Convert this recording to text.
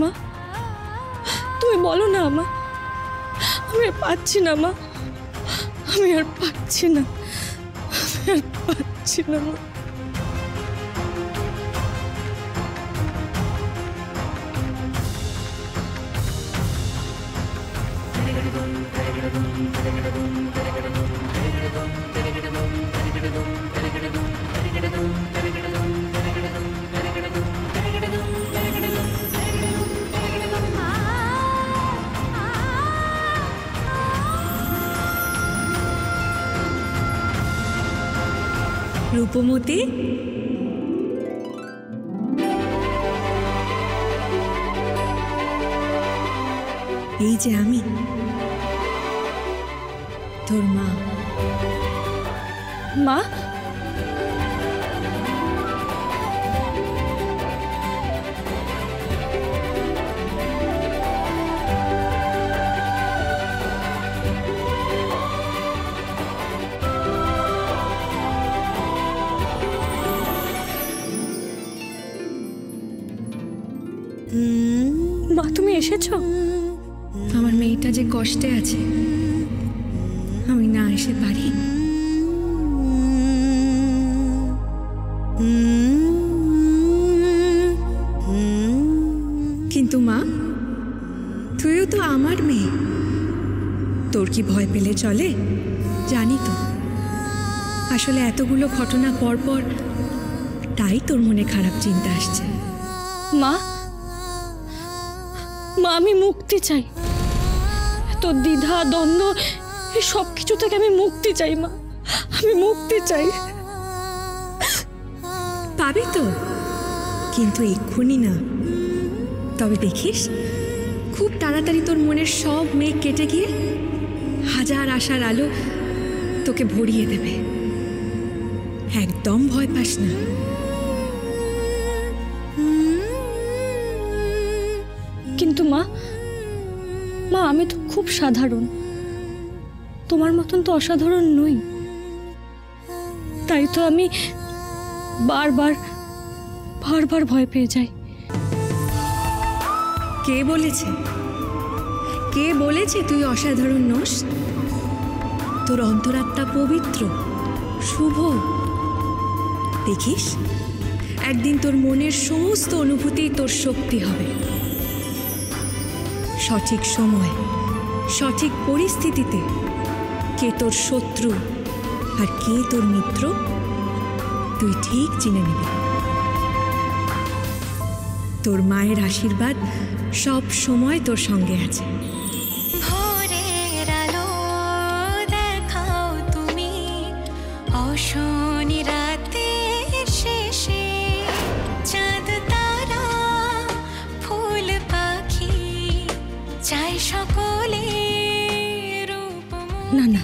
মা তুমি বলো না মা, আমি আর পাচ্ছি না মা, আমি আর পাচ্ছি না, আমি আর পাচ্ছি না মা। রূপমতি, এই যে আমি তোর মা। মা মা তুমি এসেছো? আমার মেয়েটা যে কষ্টে আছে, আমি না এসে পারি? কিন্তু মা, তুইও তো আমার মেয়ে, তোর কি ভয় পেলে চলে? জানি তো আসলে এতগুলো ঘটনা পর পর তাই তোর মনে খারাপ চিন্তা আসছে। মা মা আমি মুক্তি চাই, তো দ্বিধা দ্বন্দ্ব এই সব কিছু থেকে আমি মুক্তি চাই মা, আমি মুক্তি চাই। পাবি তো, কিন্তু এক্ষুনি না। তবে দেখিস খুব তাড়াতাড়ি তোর মনের সব মেঘ কেটে গিয়ে হাজার আশার আলো তোকে ভরিয়ে দেবে। একদম ভয় পাস না। কিন্তু মা মা আমি তো খুব সাধারণ, তোমার মতন তো অসাধারণ নই, তাই তো আমি বারবার বারবার ভয় পেয়ে যাই। কে বলেছে? কে বলেছে তুই অসাধারণ নস? তোর অন্তরাত্মা পবিত্র, শুভ। দেখিস একদিন তোর মনের সমস্ত অনুভূতি তোর শক্তি হবে। সঠিক সময় সঠিক পরিস্থিতিতে কে তোর শত্রু আর কে তোর মিত্র তুই ঠিক চিনে নিবি। তোর মায়ের আশীর্বাদ সব সময় তোর সঙ্গে আছে। ভোরের আলো দেখাও তুমি, অশনি রাতের শেষে চাঁদ তারা ফুল পাখি চাই সকলে রূপ। না না